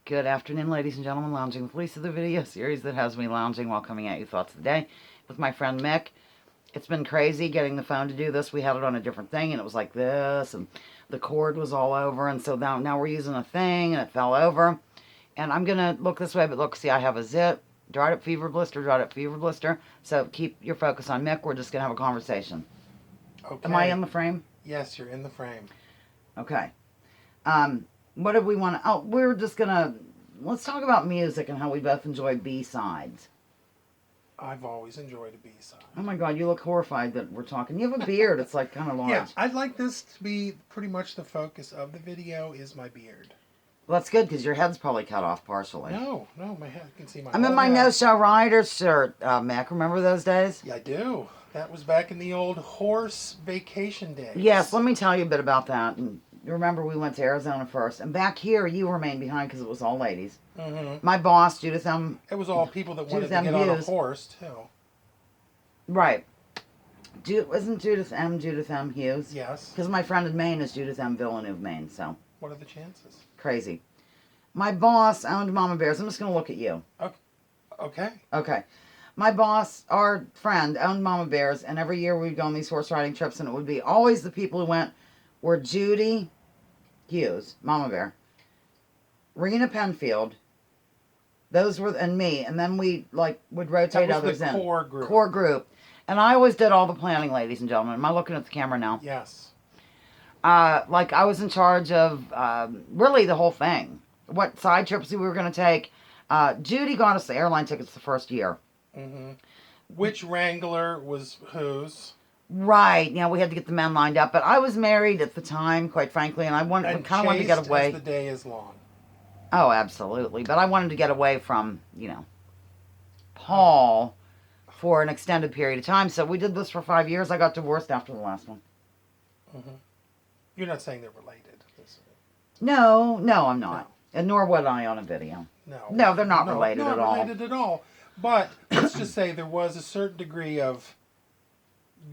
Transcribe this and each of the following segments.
Good afternoon, ladies and gentlemen. Lounging with Lisa, the video series that has me lounging while coming at you thoughts of the day with my friend Mick. It's been crazy getting the phone to do this. We had it on a different thing, and it was like this, and the cord was all over, and so now we're using a thing, and it fell over. And I'm going to look this way, but look, see, I have a zit, dried up fever blister. So keep your focus on Mick. We're just going to have a conversation. Okay. Am I in the frame? Yes, you're in the frame. Okay. What do we want to... Oh, we're just going to... Let's talk about music and how we both enjoy B-sides. I've always enjoyed a B-side. Oh my God, you look horrified that we're talking. You have a beard. It's like kind of large. Yeah, I'd like this to be pretty much the focus of the video is my beard. Well, that's good because your head's probably cut off partially. No, my head. You can see my I'm in whole my head. no-show rider shirt, Mac. Remember those days? Yeah, I do. That was back in the old horse vacation days. Yes, let me tell you a bit about that. And remember, we went to Arizona first. And back here, you remained behind because it was all ladies. Mm-hmm. My boss, Judith M. It was all people that wanted Judith to M. get on a Hughes. horse, too. Right. Wasn't Judith M. Hughes? Yes. Because my friend in Maine is Judith M. Villeneuve, Maine, so. What are the chances? Crazy. My boss owned Mama Bears. I'm just going to look at you. Okay. Okay. My boss, our friend, owned Mama Bears, and every year we'd go on these horse riding trips, and it would be always the people who went were Judy Hughes, Mama Bear, Rena Penfield, those were, and me, and then we, would rotate others in. That was the core group. Core group. And I always did all the planning, ladies and gentlemen. Am I looking at the camera now? Yes. I was in charge of, really the whole thing. What side trips we were going to take. Judy got us the airline tickets the first year. Mm-hmm. Which Wrangler was whose? Right. Yeah, we had to get the men lined up. But I was married at the time, quite frankly, and I kind of wanted to get away. As the day is long. Oh, absolutely. But I wanted to get away from, Paul for an extended period of time. So we did this for 5 years. I got divorced after the last one. Mm-hmm. You're not saying they're related. No, I'm not. No. And nor would I on a video. No, they're not related at all. Not related at all. But let's just say there was a certain degree of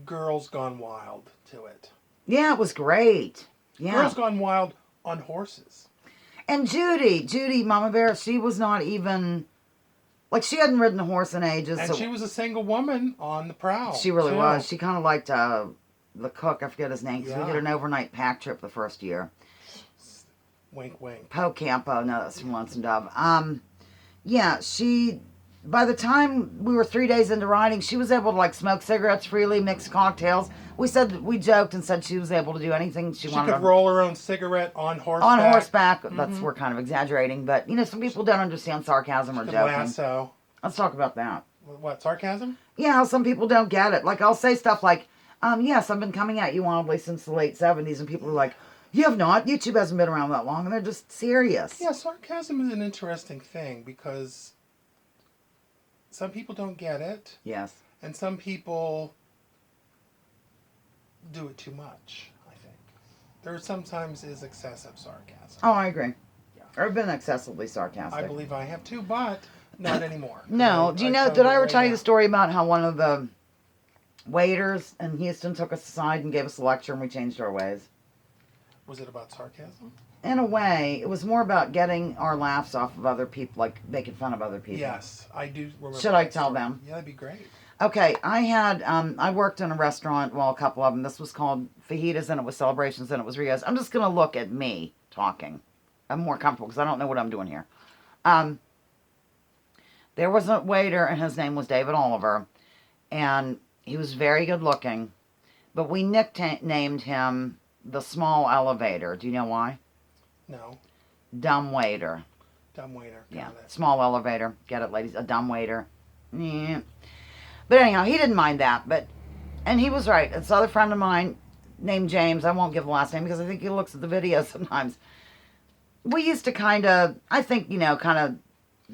Girls Gone Wild to it. Yeah, it was great. Yeah. Girls Gone Wild on horses. And Judy, Mama Bear, she was not even, she hadn't ridden a horse in ages. And so she was a single woman on the prowl. She really too. was. She kind of liked the cook, I forget his name, because we Yeah. did an overnight pack trip the first year. Wink, wink. Po Campo, no, that's from Lonesome Dove. Yeah, by the time we were 3 days into riding, she was able to, smoke cigarettes freely, mix cocktails. We joked and said she was able to do anything she wanted. She could roll her own cigarette on horseback. On horseback. Mm-hmm. We're kind of exaggerating, but, some people don't understand sarcasm or She could joking. lasso. Let's talk about that. What, sarcasm? Yeah, how some people don't get it. I'll say stuff like, yes, I've been coming at you wildly since the late 70s, and people are like, you have not. YouTube hasn't been around that long, and they're just serious. Yeah, sarcasm is an interesting thing because some people don't get it. Yes. And some people do it too much, I think. There sometimes is excessive sarcasm. Oh, I agree. Yeah. I've been excessively sarcastic. I believe I have too, but not anymore. No. Do you know, did I ever tell you the story about how one of the waiters in Houston took us aside and gave us a lecture and we changed our ways? Was it about sarcasm? In a way, it was more about getting our laughs off of other people, making fun of other people. Yes, I do remember. Should I tell them? Yeah, that'd be great. Okay, I worked in a restaurant, a couple of them. This was called Fajitas, and it was Celebrations, and it was Rios. I'm just going to look at me talking. I'm more comfortable because I don't know what I'm doing here. There was a waiter, and his name was David Oliver, and he was very good looking, but we nicknamed him the Small Elevator. Do you know why? No. Dumb waiter. Dumb waiter. Yeah, Got it. small elevator. Get it, ladies? A dumb waiter. Yeah. But anyhow, he didn't mind that. And he was right. This other friend of mine named James, I won't give the last name because I think he looks at the video sometimes. We used to kind of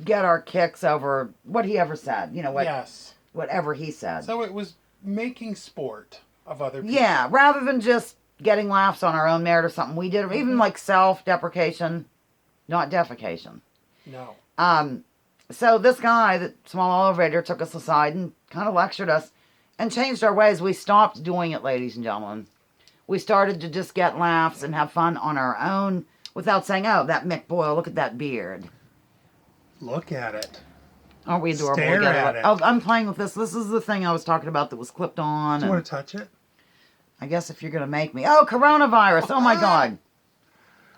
get our kicks over what he ever said. Yes. Whatever he said. So it was making sport of other people. Yeah, rather than just getting laughs on our own merit or something, we did even self-deprecation, not defecation. No. So this guy, the small elevator, took us aside and kind of lectured us and changed our ways. We stopped doing it, ladies and gentlemen. We started to just get laughs and have fun on our own without saying, oh, that Mick Boyle, look at that beard. Look at it. Aren't we adorable Stare together? at it. Oh, I'm playing with this. This is the thing I was talking about that was clipped on. Do you and want to touch it? I guess if you're going to make me. Oh, coronavirus. Oh, my God.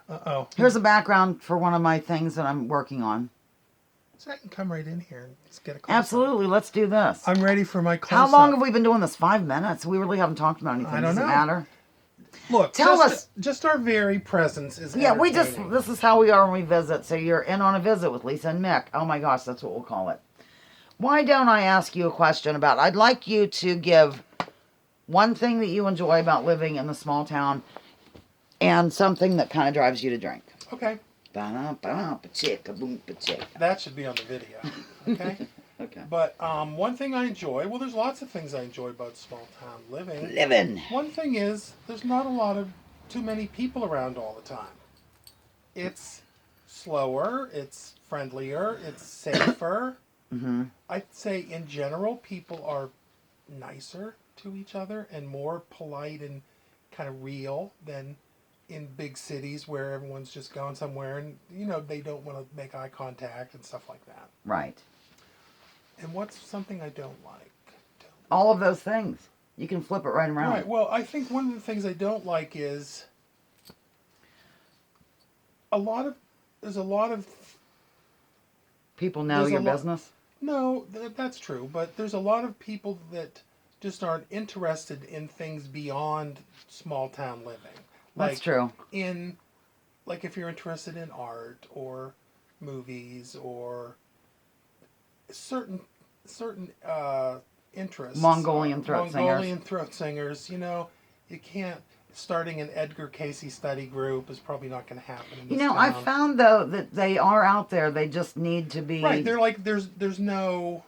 Uh-oh. Here's a background for one of my things that I'm working on. So I can come right in here and just get a close-up. Absolutely. Let's do this. I'm ready for my close-up. How long have we been doing this? 5 minutes? We really haven't talked about anything. I don't Does know. it matter? Look, Tell us. Just our very presence is Yeah, entertaining. this is how we are when we visit. So you're in on a visit with Lisa and Mick. Oh my gosh, that's what we'll call it. Why don't I ask you a question about, I'd like you to give one thing that you enjoy about living in the small town and something that kind of drives you to drink. Okay. That That should be on the video. Okay? Okay. But one thing I enjoy, well, there's lots of things I enjoy about small town living. One thing is, there's not too many people around all the time. It's slower, it's friendlier, it's safer. Mm-hmm. I'd say in general, people are nicer to each other and more polite and kind of real than in big cities where everyone's just going somewhere and, they don't want to make eye contact and stuff like that. Right. And what's something I don't like? All of those things. You can flip it right around. Right. Well, I think one of the things I don't like is there's a lot of People know your business? No, that's true, but there's a lot of people that just aren't interested in things beyond small town living. That's true. Like if you're interested in art or movies or certain interests. Mongolian throat singers. You can't. Starting an Edgar Casey study group is probably not going to happen in this town. I found though that they are out there. They just need to be right. They're like there's no.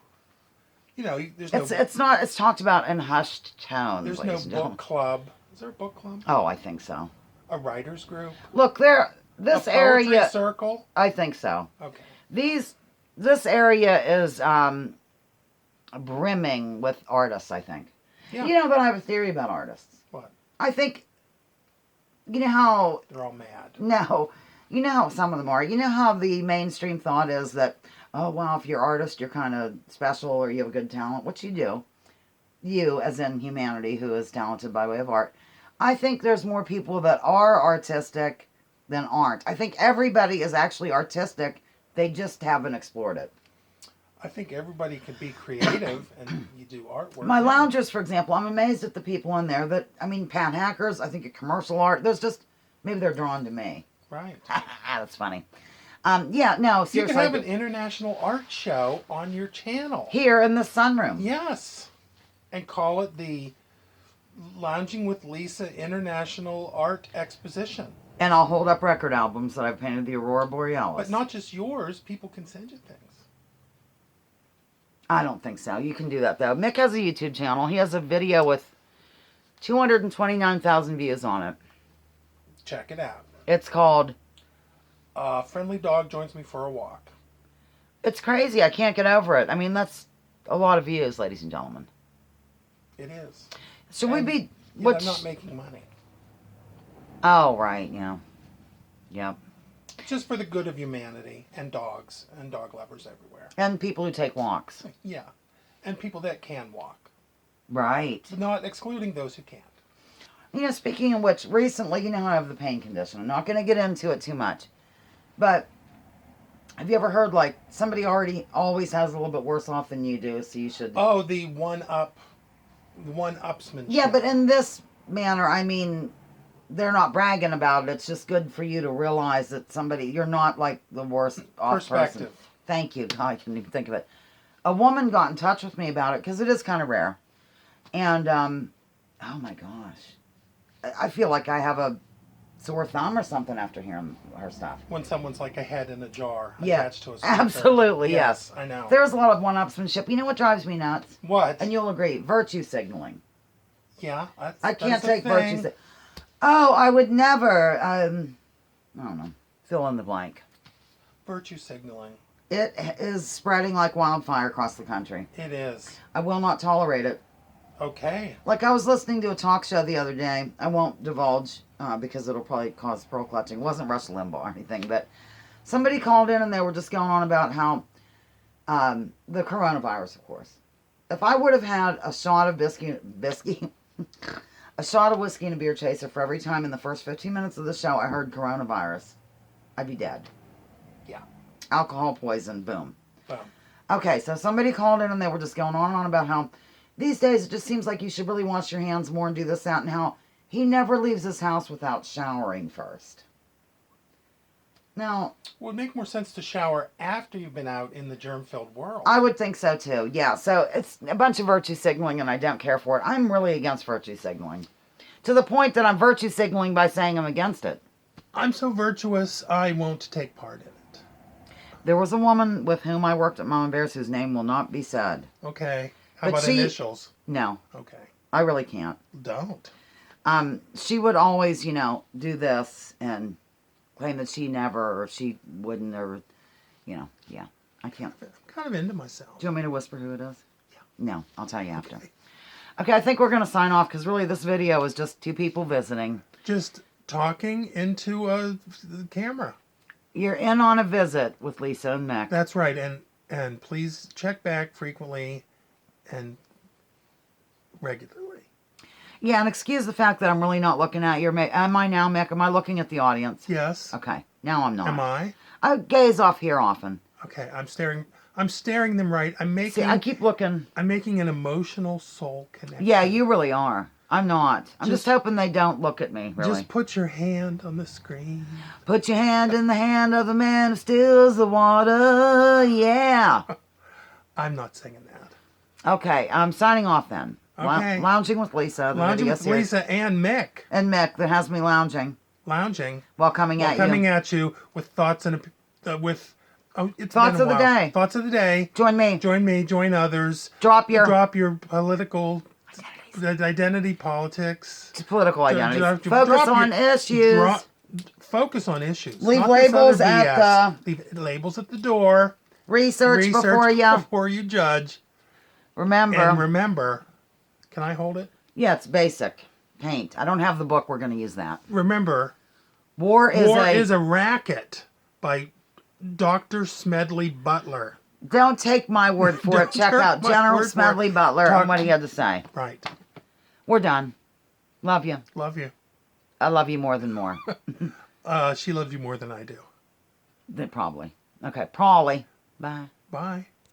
There's no. It's talked about in hushed tones. There's no book club. Is there a book club? Oh, I think so. A writers group. Look, this a area. Poetry circle. I think so. Okay. This area is brimming with artists. I think. Yeah. But I have a theory about artists. What? I think. You know how... They're all mad. No. You know how some of them are. You know how the mainstream thought is that, oh, wow, if you're an artist, you're kind of special or you have a good talent. What you do, you, as in humanity, who is talented by way of art, I think there's more people that are artistic than aren't. I think everybody is actually artistic. They just haven't explored it. I think everybody can be creative and you do artwork. My loungers, for example, I'm amazed at the people in there Pat Hackers, I think at commercial art, maybe they're drawn to me. Right. That's funny. No, seriously. You can have an international art show on your channel. Here in the sunroom. Yes. And call it the Lounging with Lisa International Art Exposition. And I'll hold up record albums that I've painted the Aurora Borealis. But not just yours. People can send you things. I don't think so. You can do that, though. Mick has a YouTube channel. He has a video with 229,000 views on it. Check it out. It's called... Friendly Dog Joins Me for a Walk. It's crazy. I can't get over it. I mean, that's a lot of views, ladies and gentlemen. It is. Should we be... I'm not making money. Oh, right, yeah. Yep. Just for the good of humanity and dogs and dog lovers everywhere. And people who take walks. Yeah. And people that can walk. Right. But not excluding those who can't. Speaking of which, recently, I have the pain condition. I'm not going to get into it too much. But have you ever heard, somebody always has a little bit worse off than you do, so you should... Oh, the one-upsmanship. Yeah, but in this manner, I mean... They're not bragging about it. It's just good for you to realize that you're not the worst off person. Thank you. God, I couldn't even think of it. A woman got in touch with me about it because it is kind of rare. And, oh my gosh. I feel like I have a sore thumb or something after hearing her stuff. When someone's like a head in a jar attached to a speaker. Absolutely, yes. I know. There's a lot of one-upsmanship. You know what drives me nuts? What? And you'll agree. Virtue signaling. Yeah. I can't take virtue signaling. Oh, I would never, I don't know, fill in the blank. Virtue signaling. It is spreading like wildfire across the country. It is. I will not tolerate it. Okay. I was listening to a talk show the other day. I won't divulge because it'll probably cause pearl clutching. It wasn't Rush Limbaugh or anything, but Somebody called in and they were just going on about how the coronavirus, of course. If I would have had a shot of a shot of whiskey and a beer chaser for every time in the first 15 minutes of the show I heard coronavirus, I'd be dead. Yeah. Alcohol poison, boom. Boom. Okay, so somebody called in and they were just going on and on about how these days it just seems like you should really wash your hands more and do this, that, and how he never leaves his house without showering first. Now, would make more sense to shower after you've been out in the germ-filled world. I would think so too. Yeah, so it's a bunch of virtue signaling and I don't care for it. I'm really against virtue signaling. To the point that I'm virtue signaling by saying I'm against it. I'm so virtuous, I won't take part in it. There was a woman with whom I worked at Mama Bear's whose name will not be said. Okay. How about initials? No. Okay. I really can't. Don't. She would always, do this and claim that she never or she wouldn't or, yeah. I can't. I'm kind of into myself. Do you want me to whisper who it is? Yeah. No, I'll tell you after. Okay, I think we're going to sign off because really this video is just two people visiting. Just talking into the camera. You're in on a visit with Lisa and Mick. That's right. And please check back frequently and regularly. Yeah, and excuse the fact that I'm really not looking at your... Am I now, Mick? Am I looking at the audience? Yes. Okay, now I'm not. Am I? I gaze off here often. Okay, I'm staring them right. See, I keep looking. I'm making an emotional soul connection. Yeah, you really are. I'm not. I'm just hoping they don't look at me, really. Just put your hand on the screen. Put your hand in the hand of the man who steals the water. Yeah. I'm not singing that. Okay, I'm signing off then. Okay. Lounging with Lisa. Lounging with Lisa and Mick. And Mick, that has me lounging. Lounging. While coming at you with thoughts and it's thoughts of the day. Thoughts of the day. Join me. Join others. Drop your political identity politics. Political identities. Focus on issues. Focus on issues. Leave labels at Leave labels at the door. Research before you judge. Remember. Can I hold it? Yeah, it's basic. Paint. I don't have the book. We're going to use that. Remember. War is a Racket by Dr. Smedley Butler. Don't take my word for it. Check out General Smedley Butler and what he had to say. Right. We're done. Love you. Love you. I love you more than more. She loves you more than I do. Probably. Okay, probably. Bye. Bye.